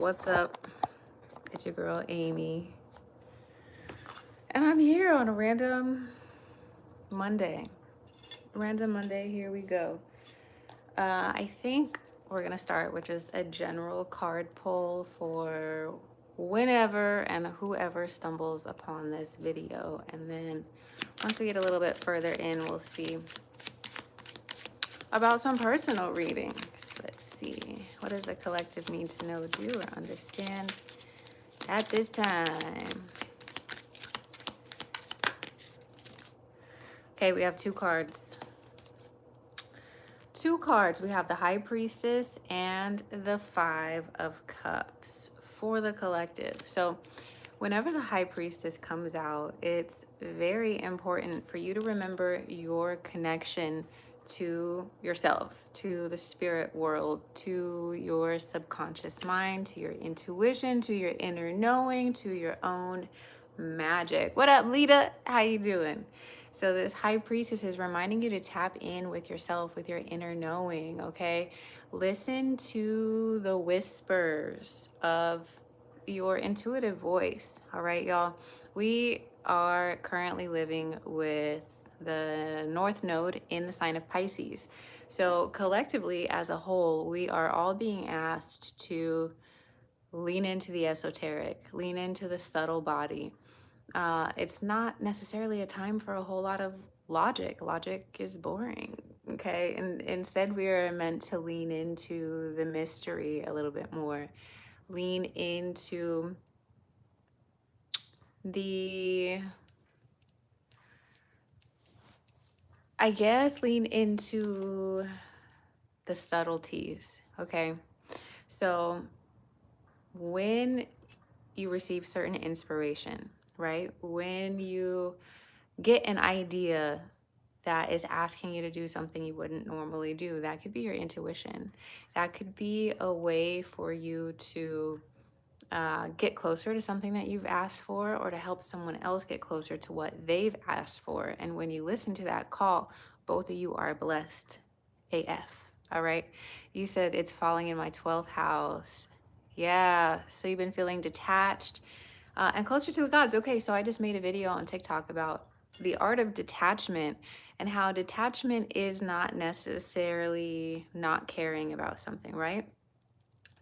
What's up? It's your girl Amy, and I'm here on a Monday. Random Monday, here we go. I think we're gonna start with just a general card pull for whenever and whoever stumbles upon this video, and then once we get a little bit further in, we'll see about some personal readings. Let's see, what does the collective need to know, do, or understand at this time? Okay, we have two cards. Two cards. We have the High Priestess and the Five of Cups for the collective. So whenever the High Priestess comes out, it's very important for you to remember your connection to yourself, to the spirit world, to your subconscious mind, to your intuition, to your inner knowing, to your own magic. What up, Lita? How you doing? So this High Priestess is reminding you to tap in with yourself, with your inner knowing, okay? Listen to the whispers of your intuitive voice, all right, y'all? We are currently living with the North Node in the sign of Pisces. So collectively, as a whole, we are all being asked to lean into the esoteric, lean into the subtle body. It's not necessarily a time for a whole lot of logic. Logic is boring, okay? And instead, we are meant to lean into the mystery a little bit more, lean into the, I guess, lean into the subtleties, okay? So when you receive certain inspiration, right? When you get an idea that is asking you to do something you wouldn't normally do, that could be your intuition. That could be a way for you to get closer to something that you've asked for, or to help someone else get closer to what they've asked for. And when you listen to that call, both of you are blessed AF. All right. You said it's falling in my 12th house. Yeah. So you've been feeling detached and closer to the gods. Okay. So I just made a video on TikTok about the art of detachment, and how detachment is not necessarily not caring about something, right?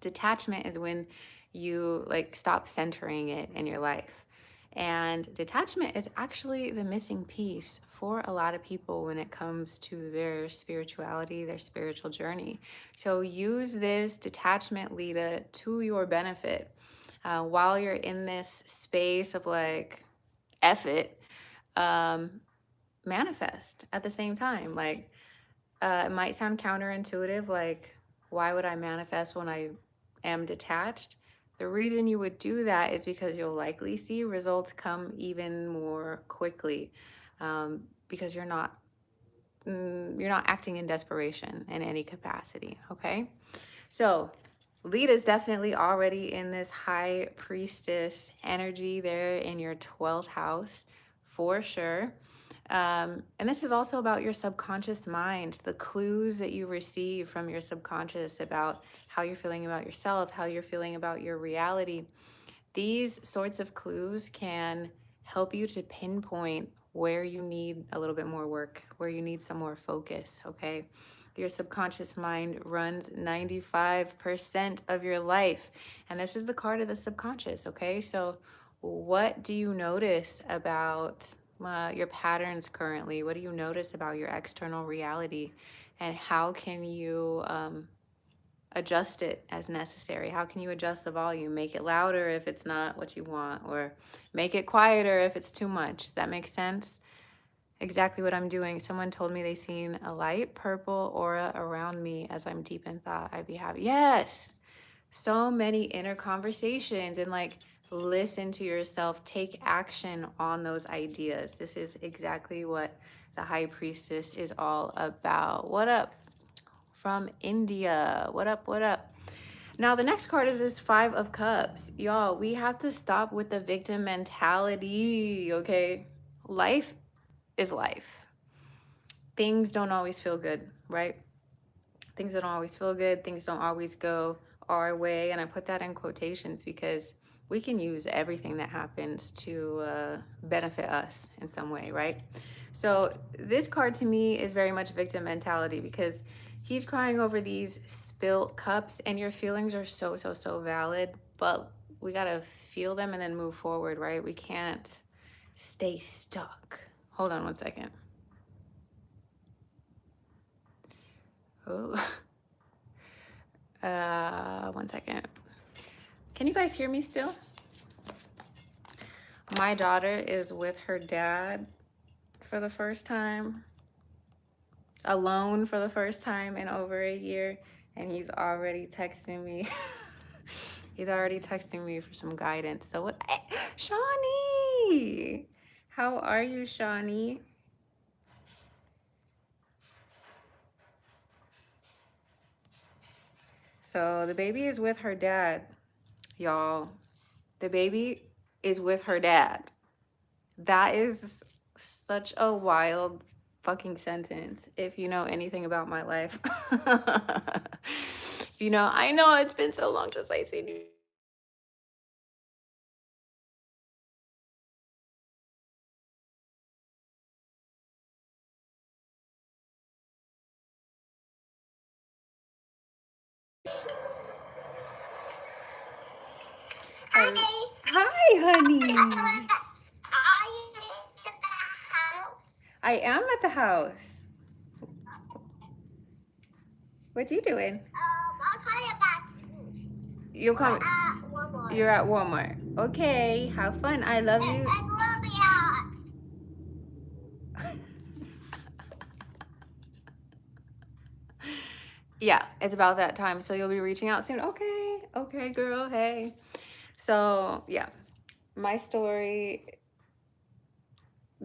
Detachment is when you like stop centering it in your life. And detachment is actually the missing piece for a lot of people when it comes to their spirituality, their spiritual journey. So use this detachment, Lita, to your benefit. While you're in this space of like, F it, um, manifest at the same time. Like, it might sound counterintuitive, like, why would I manifest when I am detached? The reason you would do that is because you'll likely see results come even more quickly, because you're not acting in desperation in any capacity. Okay, so Lita's definitely already in this High Priestess energy there in your 12th house for sure. And this is also about your subconscious mind, the clues that you receive from your subconscious about how you're feeling about yourself, how you're feeling about your reality. These sorts of clues can help you to pinpoint where you need a little bit more work, where you need some more focus, okay? Your subconscious mind runs 95% of your life. And this is the card of the subconscious, okay? So what do you notice about your patterns currently? What do you notice about your external reality? And how can you adjust it as necessary? How can you adjust the volume? Make it louder if it's not what you want, or make it quieter if it's too much. Does that make sense? Exactly what I'm doing. Someone told me they seen a light purple aura around me as I'm deep in thought. I'd be happy. Yes. So many inner conversations, and like, listen to yourself, take action on those ideas. This is exactly what the High Priestess is all about. What up from India? What up? What up? Now, the next card is this Five of Cups. Y'all, we have to stop with the victim mentality, okay? Life is life. Things don't always feel good, right? Things don't always feel good. Things don't always go our way. And I put that in quotations because we can use everything that happens to benefit us in some way, right? So this card to me is very much victim mentality because he's crying over these spilt cups and your feelings are so, so, so valid, but we got to feel them and then move forward, right? We can't stay stuck. Hold on one second. Oh, one second. Can you guys hear me still? My daughter is with her dad for the first time, alone for the first time in over a year, and he's already texting me. He's already texting me for some guidance. So what? Shawnee, how are you, Shawnee? So the baby is with her dad, y'all. The baby is with her dad. That is such a wild fucking sentence if you know anything about my life. You know, I know it's been so long since I seen you. Hi, honey. I am at the house. What you doing? You'll come. You're at Walmart. Okay, have fun. I love you. Yeah, it's about that time. So you'll be reaching out soon. Okay, okay, girl. Hey. So yeah, my story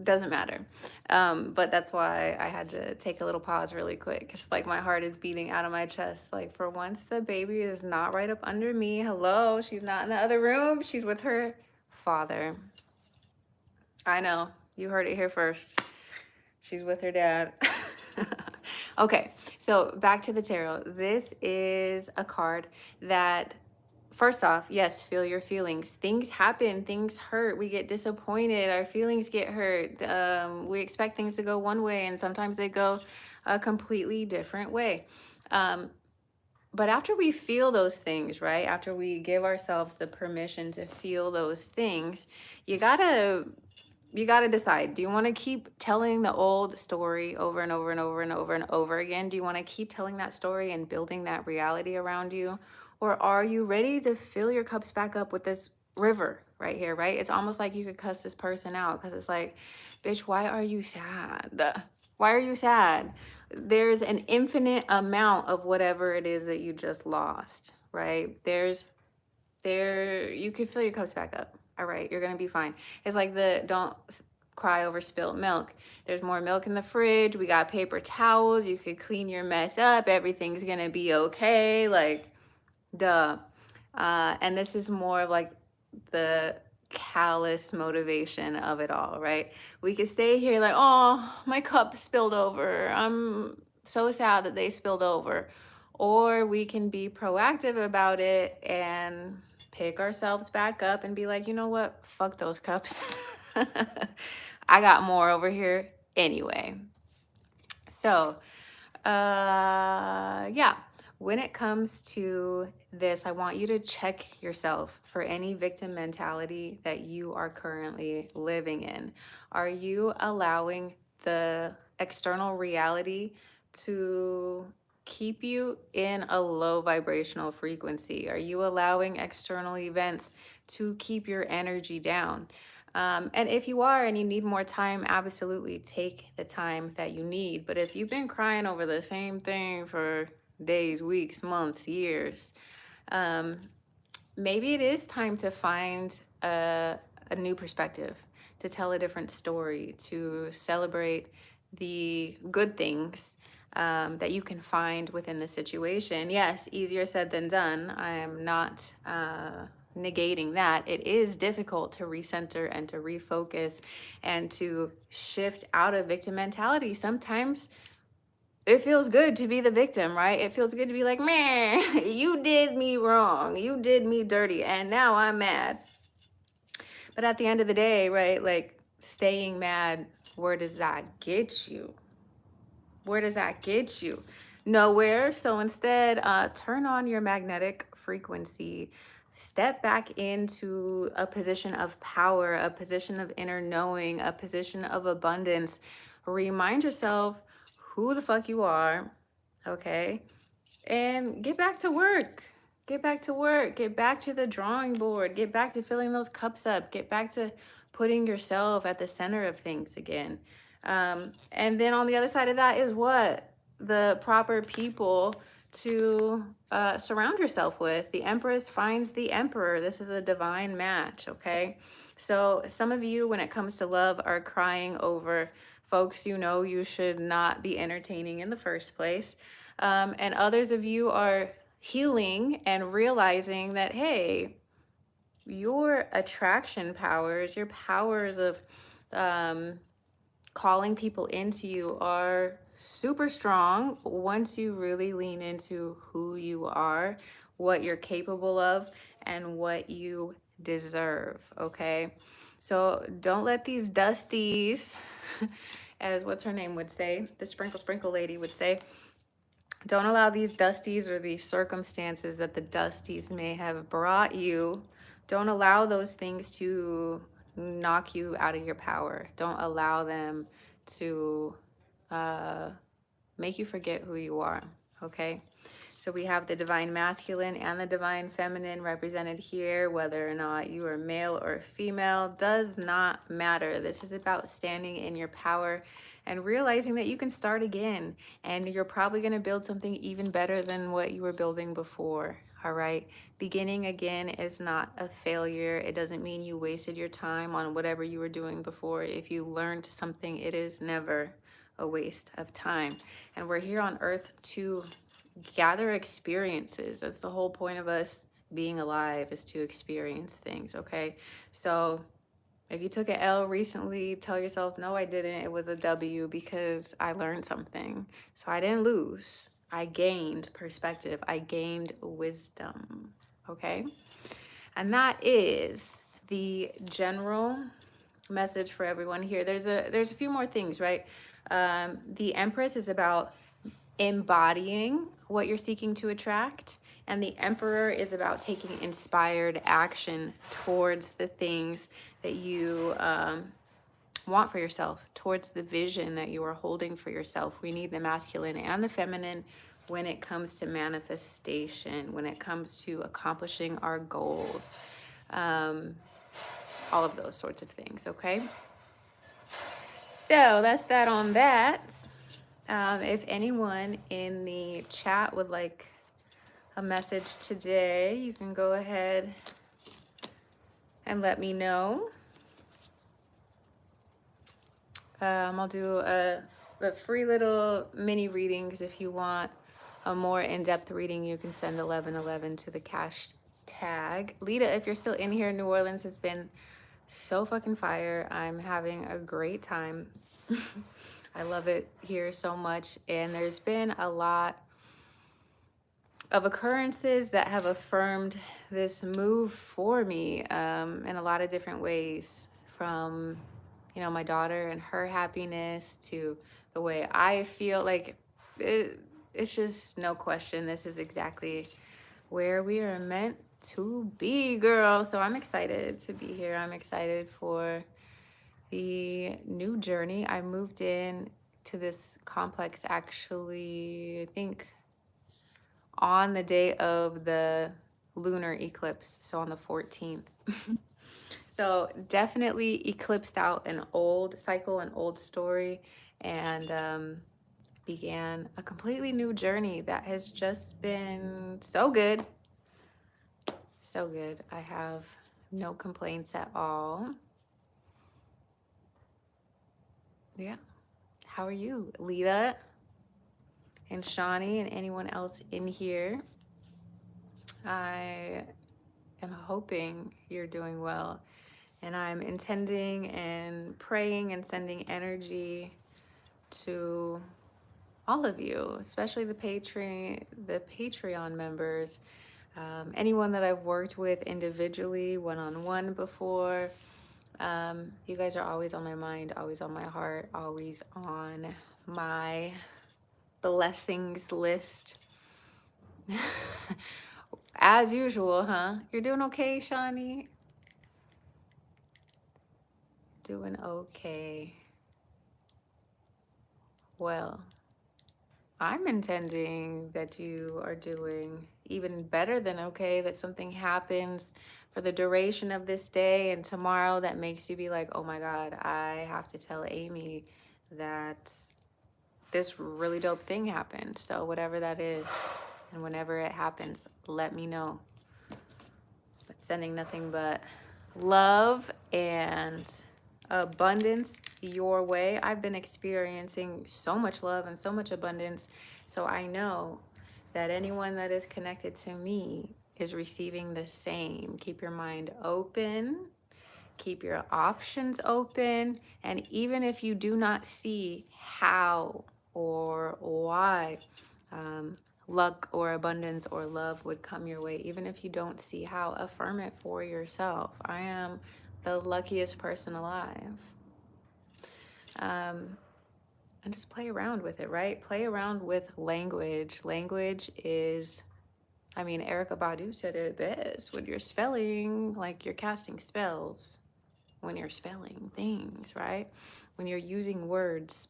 doesn't matter. But that's why I had to take a little pause really quick because like my heart is beating out of my chest. Like for once the baby is not right up under me. Hello, she's not in the other room. She's with her father. I know, you heard it here first. She's with her dad. Okay, so back to the tarot. This is a card that, first off, yes, feel your feelings. Things happen, things hurt. We get disappointed. Our feelings get hurt. We expect things to go one way, and sometimes they go a completely different way. But after we feel those things, right? After we give ourselves the permission to feel those things, you gotta decide. Do you want to keep telling the old story over and over and over and over and over again? Do you want to keep telling that story and building that reality around you? Or are you ready to fill your cups back up with this river right here, right? It's almost like you could cuss this person out because it's like, bitch, why are you sad? Why are you sad? There's an infinite amount of whatever it is that you just lost, right? You could fill your cups back up. All right, you're gonna be fine. It's like the don't cry over spilt milk. There's more milk in the fridge. We got paper towels. You could clean your mess up. Everything's gonna be okay. Like, duh. And this is more of like the callous motivation of it all, right? We could stay here like, oh, my cup spilled over. I'm so sad that they spilled over. Or we can be proactive about it and pick ourselves back up and be like, you know what? Fuck those cups. I got more over here anyway. So, yeah, when it comes to this, I want you to check yourself for any victim mentality that you are currently living in. Are you allowing the external reality to keep you in a low vibrational frequency? Are you allowing external events to keep your energy down? And if you are and you need more time, absolutely take the time that you need. But if you've been crying over the same thing for days, weeks, months, years, maybe it is time to find a new perspective, to tell a different story, to celebrate the good things that you can find within the situation. Yes, easier said than done. I am not negating that. It is difficult to recenter and to refocus and to shift out of victim mentality. Sometimes it feels good to be the victim, right? It feels good to be like, man, you did me wrong. You did me dirty. And now I'm mad. But at the end of the day, right? Like staying mad, where does that get you? Where does that get you? Nowhere. So instead, turn on your magnetic frequency. Step back into a position of power, a position of inner knowing, a position of abundance. Remind yourself who the fuck you are, okay? And get back to work. Get back to work. Get back to the drawing board. Get back to filling those cups up. Get back to putting yourself at the center of things again. And then on the other side of that is what? The proper people to surround yourself with. The Empress finds the Emperor. This is a divine match, okay? So some of you, when it comes to love, are crying over folks you know you should not be entertaining in the first place. And others of you are healing and realizing that, hey, your attraction powers, your powers of calling people into you are super strong once you really lean into who you are, what you're capable of, and what you deserve, okay? So don't let these dusties, as what's her name would say, the sprinkle lady would say, don't allow these dusties or these circumstances that the dusties may have brought you. Don't allow those things to knock you out of your power. Don't allow them to make you forget who you are, okay? So we have the divine masculine and the divine feminine represented here. Whether or not you are male or female does not matter. This is about standing in your power and realizing that you can start again, and you're probably going to build something even better than what you were building before. All right. Beginning again is not a failure. It doesn't mean you wasted your time on whatever you were doing before. If you learned something, it is never a waste of time. And we're here on earth to gather experiences. That's the whole point of us being alive, is to experience things, okay? So if you took an L recently, tell yourself, no, I didn't. It was a W because I learned something. So I didn't lose. I gained perspective. I gained wisdom, okay? And that is the general message for everyone here. There's a few more things, right? The Empress is about embodying what you're seeking to attract, and the Emperor is about taking inspired action towards the things that you want for yourself, towards the vision that you are holding for yourself. We need the masculine and the feminine when it comes to manifestation, when it comes to accomplishing our goals, all of those sorts of things, okay? So that's that on that. If anyone in the chat would like a message today, you can go ahead and let me know. I'll do the free little mini readings. If you want a more in-depth reading, you can send 1111 to the cash tag. Lita, if you're still in here, New Orleans has been so fucking fire. I'm having a great time. I love it here so much. And there's been a lot of occurrences that have affirmed this move for me in a lot of different ways, from my daughter and her happiness to the way I feel. Like it's just no question, this is exactly where we are meant to be, girl. So I'm excited to be here. I'm excited for the new journey. I moved in to this complex actually, I think on the day of the lunar eclipse, so on the 14th. So definitely eclipsed out an old cycle, an old story, and began a completely new journey that has just been so good. So good. I have no complaints at all. Yeah. How are you, Lita and Shawnee and anyone else in here? I am hoping you're doing well. And I'm intending and praying and sending energy to all of you, especially the Patreon members, anyone that I've worked with individually, one-on-one before. You guys are always on my mind, always on my heart, always on my blessings list. As usual, huh? You're doing okay, Shawnee? Doing okay. Well, I'm intending that you are doing even better than okay, that something happens for the duration of this day and tomorrow that makes you be like, oh my God, I have to tell Amy that this really dope thing happened. So whatever that is, and whenever it happens, let me know. But sending nothing but love and abundance your way. I've been experiencing so much love and so much abundance. So I know that anyone that is connected to me is receiving the same. Keep your mind open, keep your options open. And even if you do not see how or why, luck or abundance or love would come your way, even if you don't see how, affirm it for yourself. I am the luckiest person alive. And just play around with it, right? Play around with language. Language is, I mean, Erica Badu said it best. When you're spelling, like you're casting spells, when you're spelling things, right? When you're using words,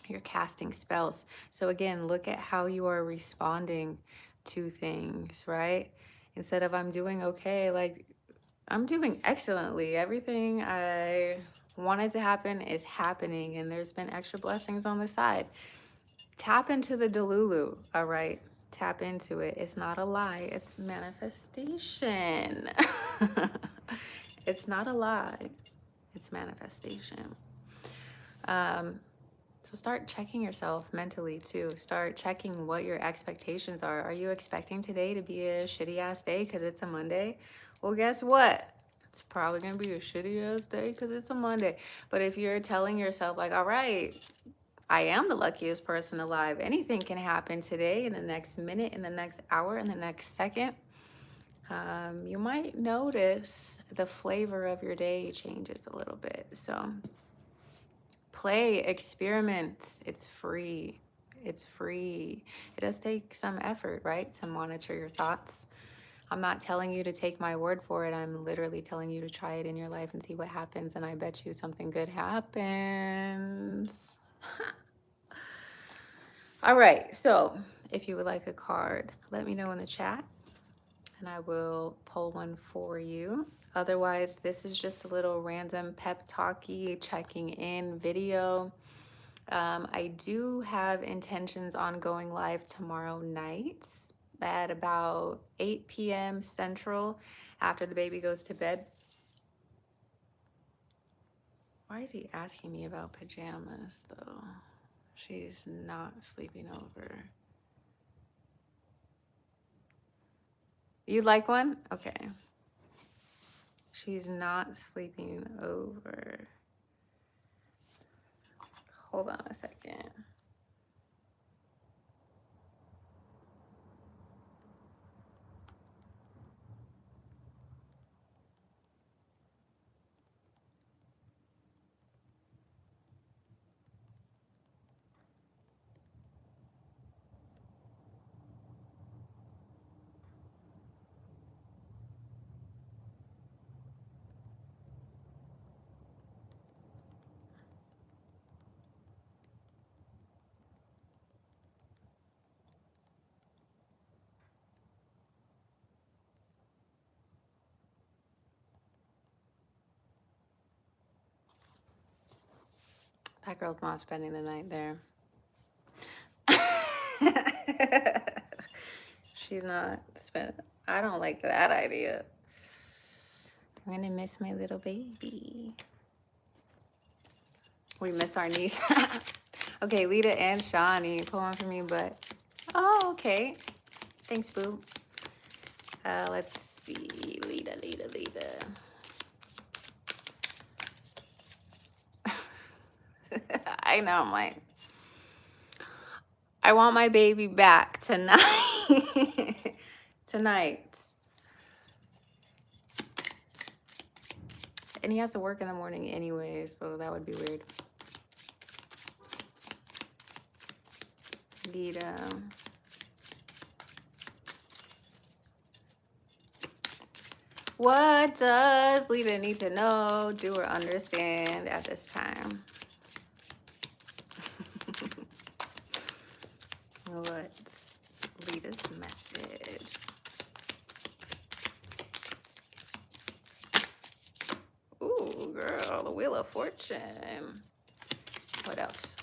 you're casting spells. So again, look at how you are responding to things, right? Instead of I'm doing okay, like I'm doing excellently. Everything I wanted to happen is happening, and there's been extra blessings on the side. Tap into the Delulu, all right? Tap into it. It's not a lie, it's manifestation. It's not a lie, it's manifestation. So start checking yourself mentally too. Start checking what your expectations are. Are you expecting today to be a shitty ass day because it's a Monday? Well, guess what? It's probably gonna be a shitty ass day because it's a Monday. But if you're telling yourself like, all right, I am the luckiest person alive. Anything can happen today, in the next minute, in the next hour, in the next second. You might notice the flavor of your day changes a little bit. So play, experiment. It's free. It's free. It does take some effort, right, to monitor your thoughts. I'm not telling you to take my word for it. I'm literally telling you to try it in your life and see what happens. And I bet you something good happens. All right. So if you would like a card, let me know in the chat and I will pull one for you. Otherwise, this is just a little random pep talky checking in video. I do have intentions on going live tomorrow night at about 8 p.m. Central after the baby goes to bed. Why is he asking me about pajamas though? She's not sleeping over. You'd like one? Okay. She's not sleeping over. Hold on a second. That girl's not spending the night there. She's not spending. I don't like that idea. I'm gonna miss my little baby. We miss our niece. Okay, Lita and Shawnee, pull one for me, but oh, okay. Thanks, boo. Let's see, Lita. I know, I'm like, I want my baby back tonight. Tonight. And he has to work in the morning anyway, so that would be weird. Lita. What does Lita need to know, do, or understand at this time? What's Lita's message? Ooh, girl, the Wheel of Fortune. What else?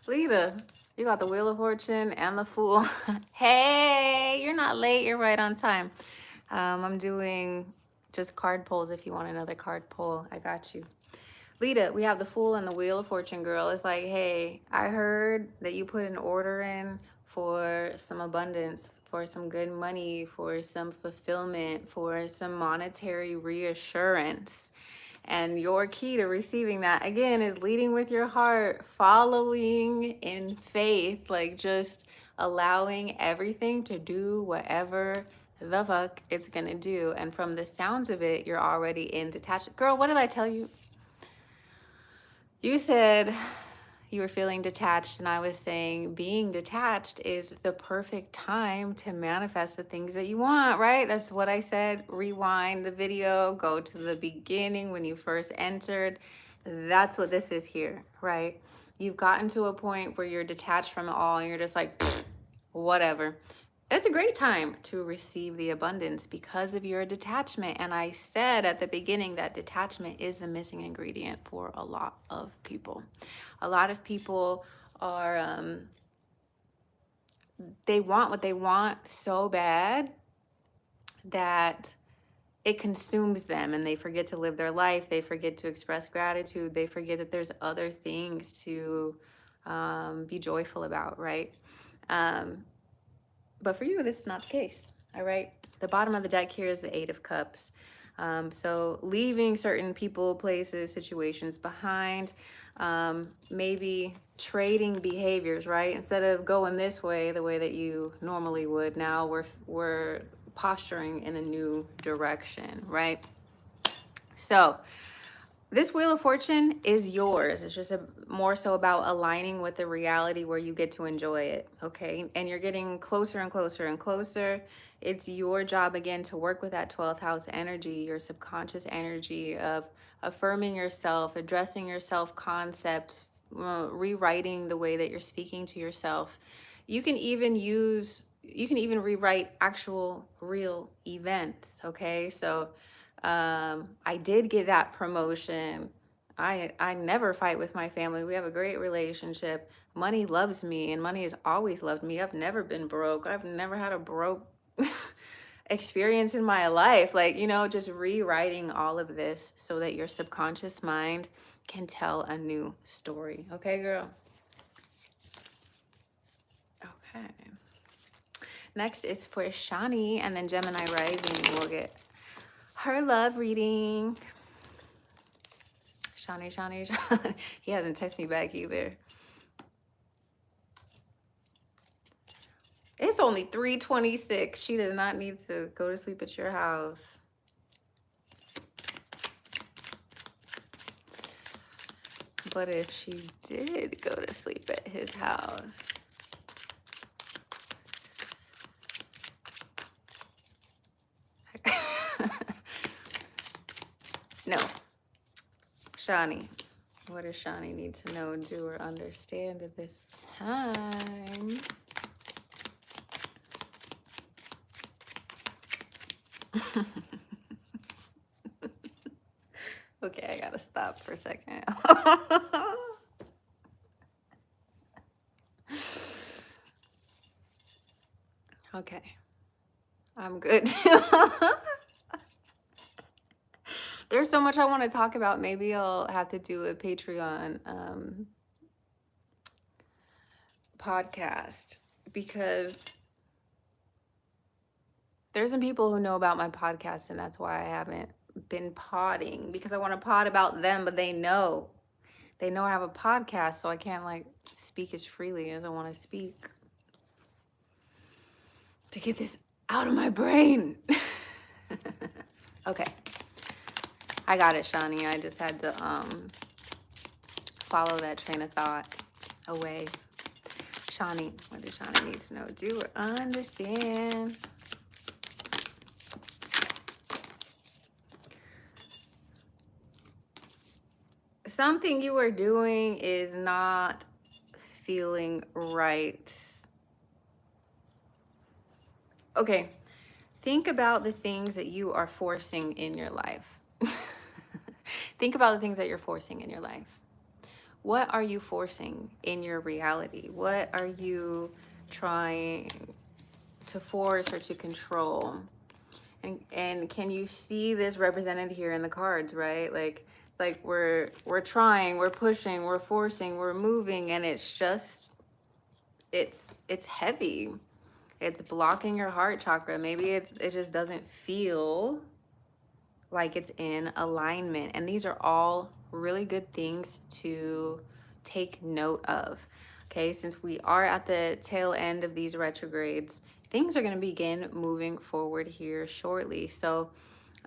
Lita, you got the Wheel of Fortune and the Fool. Hey, you're not late. You're right on time. I'm doing just card pulls. If you want another card pull, I got you. Lita, we have the Fool and the Wheel of Fortune, girl. It's like, hey, I heard that you put an order in for some abundance, for some good money, for some fulfillment, for some monetary reassurance. And your key to receiving that, again, is leading with your heart, following in faith, like just allowing everything to do whatever the fuck it's gonna do. And from the sounds of it, you're already in detachment. Girl, what did I tell you? You said you were feeling detached, and I was saying being detached is the perfect time to manifest the things that you want, right? That's what I said. Rewind the video, go to the beginning when you first entered. That's what this is here, right? You've gotten to a point where you're detached from it all and you're just like, whatever. It's a great time to receive the abundance because of your detachment. And I said at the beginning that detachment is the missing ingredient for a lot of people. A lot of people are, they want what they want so bad that it consumes them and they forget to live their life. They forget to express gratitude. They forget that there's other things to be joyful about, right? But for you, this is not the case, all right? The bottom of the deck here is the Eight of Cups. So leaving certain people, places, situations behind, maybe trading behaviors, right? Instead of going this way, the way that you normally would, now we're posturing in a new direction, right? So this Wheel of Fortune is yours. It's just more so about aligning with the reality where you get to enjoy it, okay? And you're getting closer and closer and closer. It's your job, again, to work with that 12th house energy, your subconscious energy of affirming yourself, addressing your self-concept, rewriting the way that you're speaking to yourself. You can even rewrite actual real events, okay? So I did get that promotion. I never fight with my family. We have a great relationship. Money loves me and money has always loved me. I've never been broke. I've never had a broke experience in my life. Like, just rewriting all of this so that your subconscious mind can tell a new story. Okay, girl? Okay. Next is for Shani, and then Gemini rising will get her love reading. Shani. He hasn't texted me back either. It's only 3:26. She does not need to go to sleep at your house. But if she did go to sleep at his house, no. Shani, what does Shani need to know, do, or understand at this time? Okay, I gotta stop for a second. Okay, I'm good. There's so much I want to talk about. Maybe I'll have to do a Patreon podcast, because there's some people who know about my podcast, and that's why I haven't been podding, because I want to pod about them, but they know They know I have a podcast, so I can't like speak as freely as I want to speak. To get this out of my brain. Okay. I got it, Shani. I just had to follow that train of thought away. Shani, what does Shani need to know? Do or understand? Something you are doing is not feeling right. Okay, think about the things that you are forcing in your life. Think about the things that you're forcing in your life. What are you forcing in your reality? What are you trying to force or to control? And can you see this represented here in the cards, right? Like it's like we're trying, we're pushing, we're forcing, we're moving, and it's just it's heavy. It's blocking your heart chakra. Maybe it just doesn't feel like it's in alignment. And these are all really good things to take note of. Okay, since we are at the tail end of these retrogrades, things are going to begin moving forward here shortly. So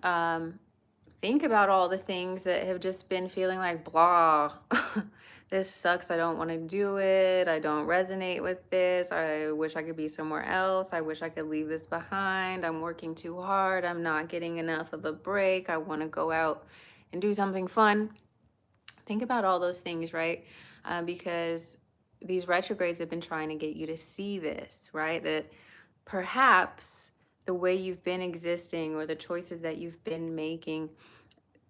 think about all the things that have just been feeling like blah. This sucks. I don't want to do it. I don't resonate with this. I wish I could be somewhere else. I wish I could leave this behind. I'm working too hard. I'm not getting enough of a break. I want to go out and do something fun. Think about all those things, right? Because these retrogrades have been trying to get you to see this, right? That perhaps the way you've been existing or the choices that you've been making,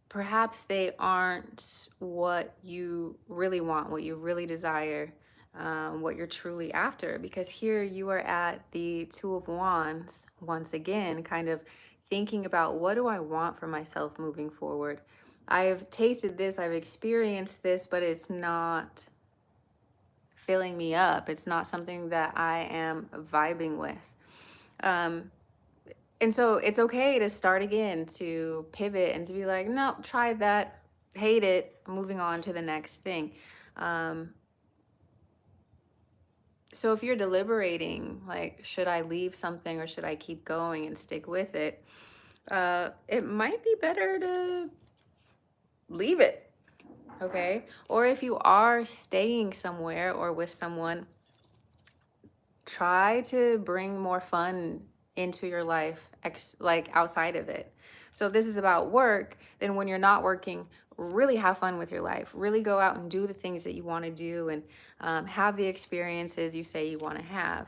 perhaps they aren't what you really want, what you really desire, what you're truly after. Because here you are at the Two of Wands once again, kind of thinking about, what do I want for myself moving forward? I've tasted this, I've experienced this, but it's not filling me up. It's not something that I am vibing with. And so it's okay to start again, to pivot and to be like, no, try that, hate it, moving on to the next thing. So if you're deliberating, like, should I leave something or should I keep going and stick with it? It might be better to leave it, okay? Or if you are staying somewhere or with someone, try to bring more fun into your life, like outside of it. So if this is about work, then when you're not working, really have fun with your life. Really go out and do the things that you want to do, and have the experiences you say you want to have.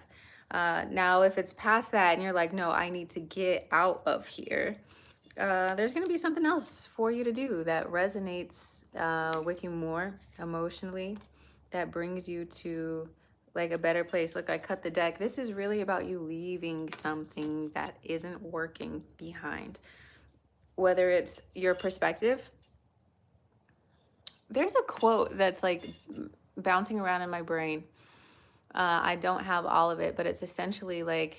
Now, if it's past that and you're like, no, I need to get out of here, there's going to be something else for you to do that resonates with you more emotionally, that brings you to like a better place. Look, I cut the deck. This is really about you leaving something that isn't working behind. Whether it's your perspective. There's a quote that's like bouncing around in my brain. I don't have all of it, but it's essentially like,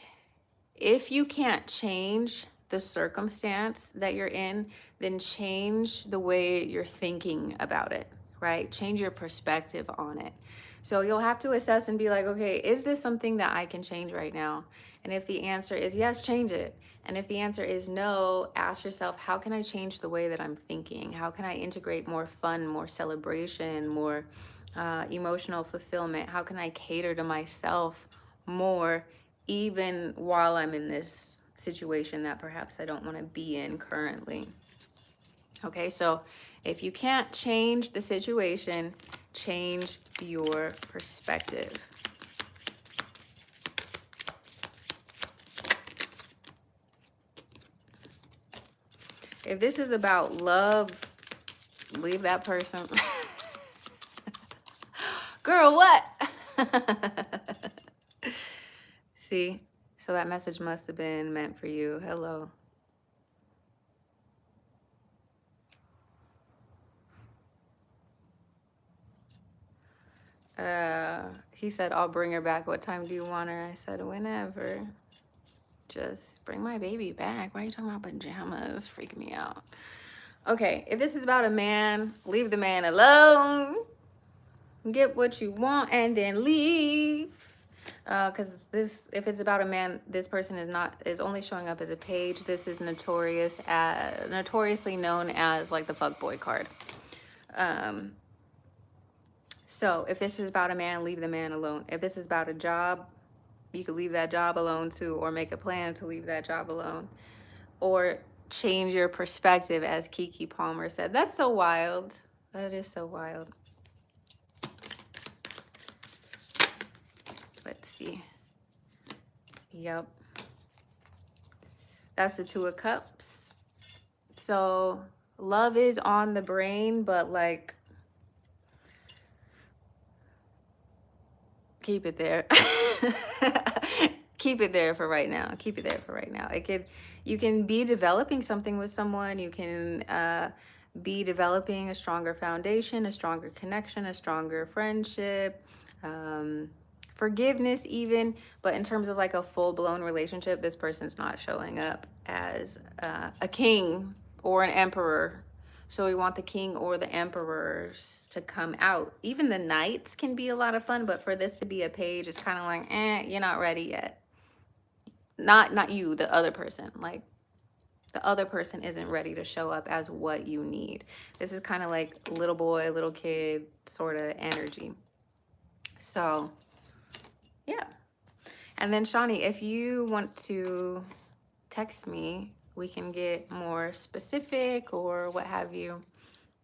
if you can't change the circumstance that you're in, then change the way you're thinking about it, right? Change your perspective on it. So you'll have to assess and be like, okay, is this something that I can change right now? And if the answer is yes, change it. And if the answer is no, ask yourself, how can I change the way that I'm thinking? How can I integrate more fun, more celebration, more emotional fulfillment? How can I cater to myself more, even while I'm in this situation that perhaps I don't want to be in currently? Okay, so if you can't change the situation, change your perspective. If this is about love, leave that person. Girl, what? See, so that message must have been meant for you. Hello. He said, I'll bring her back. What time do you want her? I said, whenever. Just bring my baby back. Why are you talking about pajamas? Freaking me out. Okay, if this is about a man, leave the man alone. get what you want, and then leave. Because this, if it's about a man, this person is only showing up as a page. This is notoriously known as like the fuckboy card. Um, so if this is about a man, leave the man alone. If this is about a job, you could leave that job alone too, or make a plan to leave that job alone, or change your perspective, as Kiki Palmer said. That's so wild. That is so wild. Let's see. Yep. That's the Two of Cups. So love is on the brain, but like, keep it there. Keep it there for right now. Keep it there for right now. You can be developing something with someone. You can be developing a stronger foundation, a stronger connection, a stronger friendship, forgiveness even. But in terms of like a full-blown relationship, this person's not showing up as a king or an emperor. So we want the king or the emperors to come out. Even the knights can be a lot of fun, but for this to be a page, it's kind of like, you're not ready yet. Not you, the other person. Like, the other person isn't ready to show up as what you need. This is kind of like little boy, little kid sort of energy. So, yeah. And then, Shawnee, if you want to text me, we can get more specific or what have you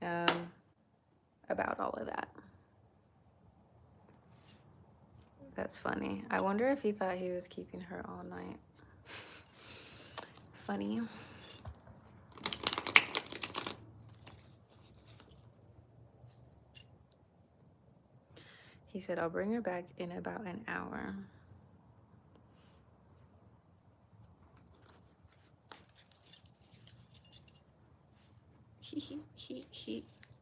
about all of that. That's funny. I wonder if he thought he was keeping her all night. Funny. He said, I'll bring her back in about an hour.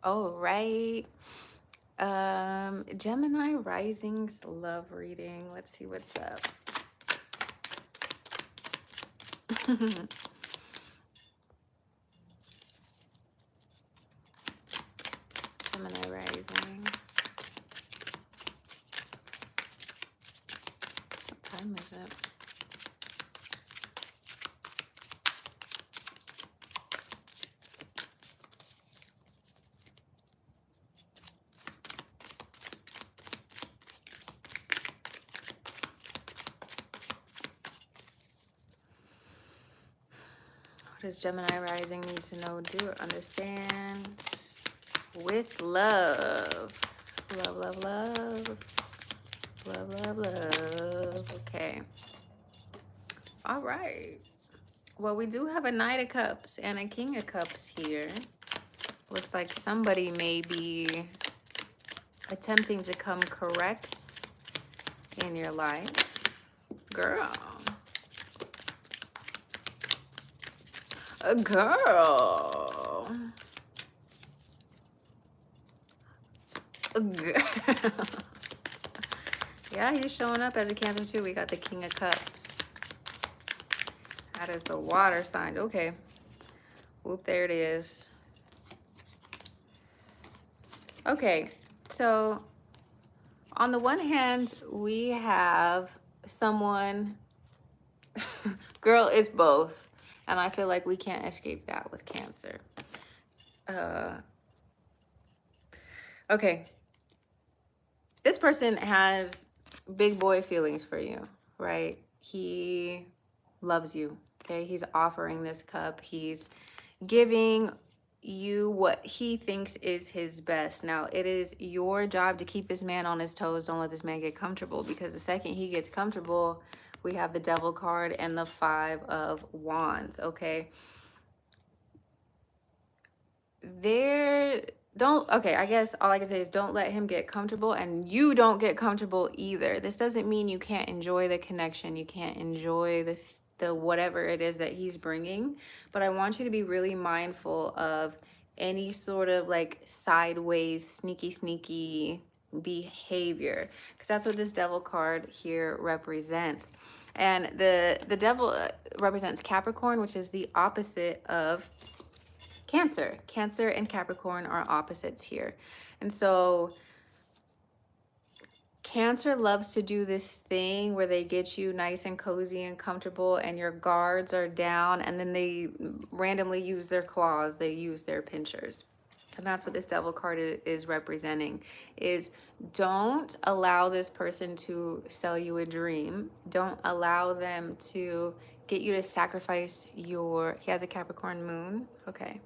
Oh, right. Gemini Rising's love reading. Let's see what's up. Gemini Rising. What time is it? What does Gemini Rising need to know, do, or understand? With love. Love, love, love. Love, love, love. Okay. All right. Well, we do have a Knight of Cups and a King of Cups here. Looks like somebody may be attempting to come correct in your life. Girl. A girl. A girl. Yeah, he's showing up as a Cancer too. We got the King of Cups. That is a water sign. Okay. Whoop, there it is. Okay, so on the one hand, we have someone, girl, it's both. And I feel like we can't escape that with Cancer. Okay. This person has big boy feelings for you, right? He loves you, okay? He's offering this cup. He's giving you what he thinks is his best. Now, it is your job to keep this man on his toes. Don't let this man get comfortable, because the second he gets comfortable, we have the Devil card and the Five of Wands, okay? Okay, I guess all I can say is don't let him get comfortable, and you don't get comfortable either. This doesn't mean you can't enjoy the connection. You can't enjoy the whatever it is that he's bringing, but I want you to be really mindful of any sort of like sideways, sneaky behavior, because that's what this Devil card here represents. And the Devil represents Capricorn, which is the opposite of Cancer. Cancer and Capricorn are opposites here. And so Cancer loves to do this thing where they get you nice and cozy and comfortable and your guards are down, and then they randomly use their claws, they use their pinchers. And that's what this devil card is representing, is don't allow this person to sell you a dream. Don't allow them to get you to sacrifice your, he has a Capricorn moon. Okay.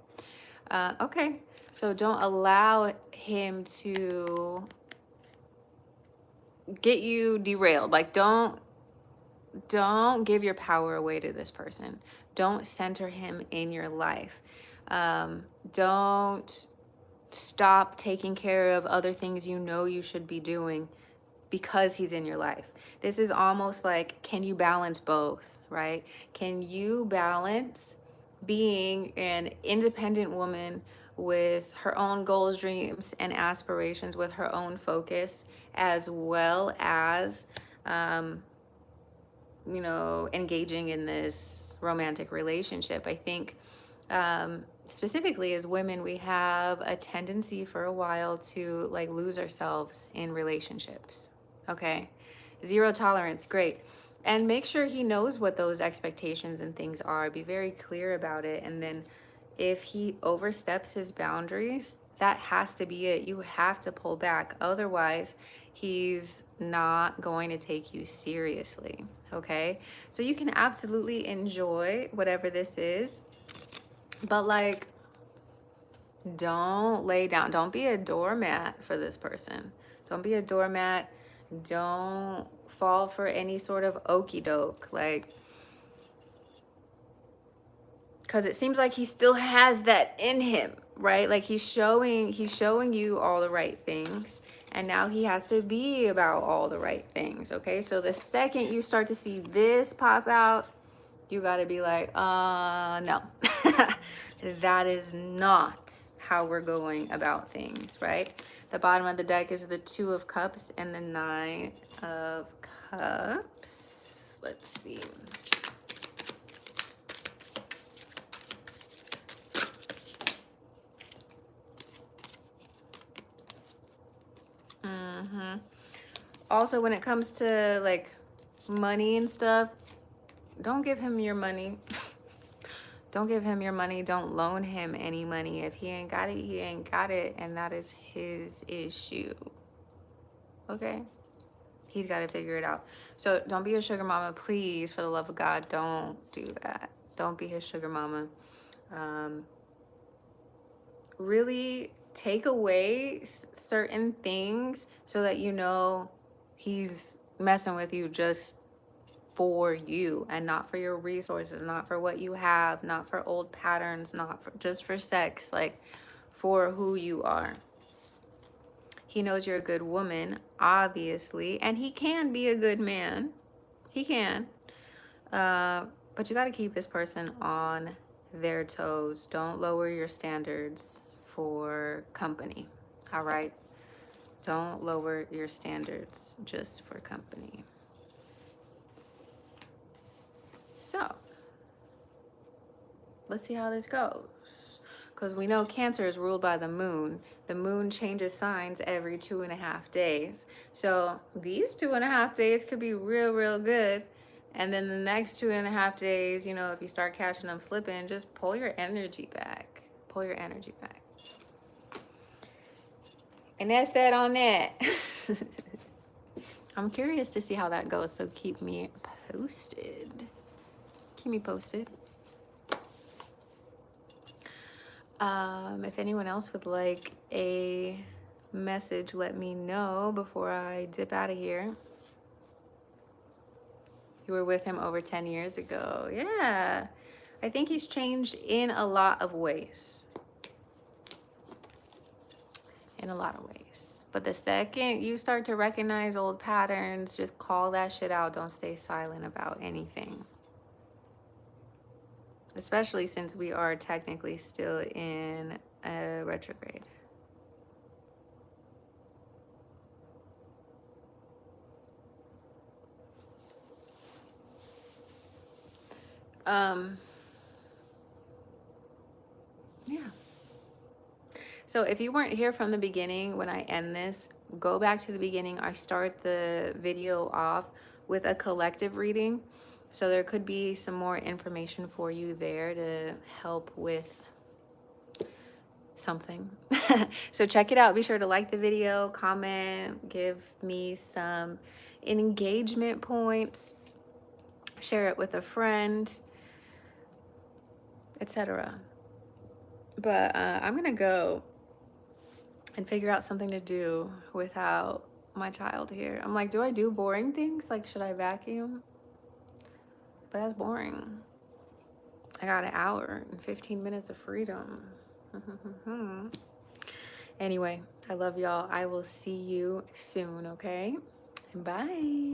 Okay. So don't allow him to get you derailed. Like don't give your power away to this person. Don't center him in your life. Don't stop taking care of other things you know you should be doing because he's in your life. This is almost like, can you balance both, right? Can you balance being an independent woman with her own goals, dreams, and aspirations, with her own focus, as well as, you know, engaging in this romantic relationship? I think specifically as women, we have a tendency for a while to like lose ourselves in relationships. Okay. Zero tolerance. Great. And make sure he knows what those expectations and things are. Be very clear about it. And then if he oversteps his boundaries, that has to be it. You have to pull back. Otherwise, he's not going to take you seriously. Okay. So you can absolutely enjoy whatever this is, but like, don't lay down. Don't be a doormat for this person. Don't be a doormat. Don't fall for any sort of okey doke. Like, because it seems like he still has that in him, right? Like he's showing you all the right things, and now he has to be about all the right things. Okay, so the second you start to see this pop out, you got to be like, no. That is not how we're going about things, right? The bottom of the deck is the Two of Cups and the Nine of Cups. Let's see. Also, when it comes to like money and stuff, don't give him your money. Don't give him your money. Don't loan him any money. If he ain't got it, he ain't got it. And that is his issue. Okay? He's got to figure it out. So don't be a sugar mama. Please, for the love of God, don't do that. Don't be his sugar mama. Really take away certain things so that you know he's messing with you just for you and not for your resources, not for what you have, not for old patterns, not for, just for sex, like for who you are. He knows you're a good woman, obviously, and he can be a good man. He can. But you got to keep this person on their toes. Don't lower your standards for company. All right? Don't lower your standards just for company. So, let's see how this goes. Because we know Cancer is ruled by the moon. The moon changes signs every 2.5 days. So these 2.5 days could be real, real good. And then the next 2.5 days, you know, if you start catching them slipping, just pull your energy back. Pull your energy back. And that's that on that. I'm curious to see how that goes. So keep me posted. Keep me posted. If anyone else would like a message, let me know before I dip out of here. You were with him over 10 years ago. Yeah. I think he's changed in a lot of ways. In a lot of ways. But the second you start to recognize old patterns, just call that shit out. Don't stay silent about anything. Especially since we are technically still in a retrograde. Yeah. So if you weren't here from the beginning, when I end this, go back to the beginning. I start the video off with a collective reading. So there could be some more information for you there to help with something. So check it out. Be sure to like the video, comment, give me some engagement points, share it with a friend, etc. But I'm gonna go and figure out something to do without my child here. I'm like, do I do boring things? Like, should I vacuum? But that's boring. I got an hour and 15 minutes of freedom. Anyway, I love y'all. I will see you soon, okay? Bye.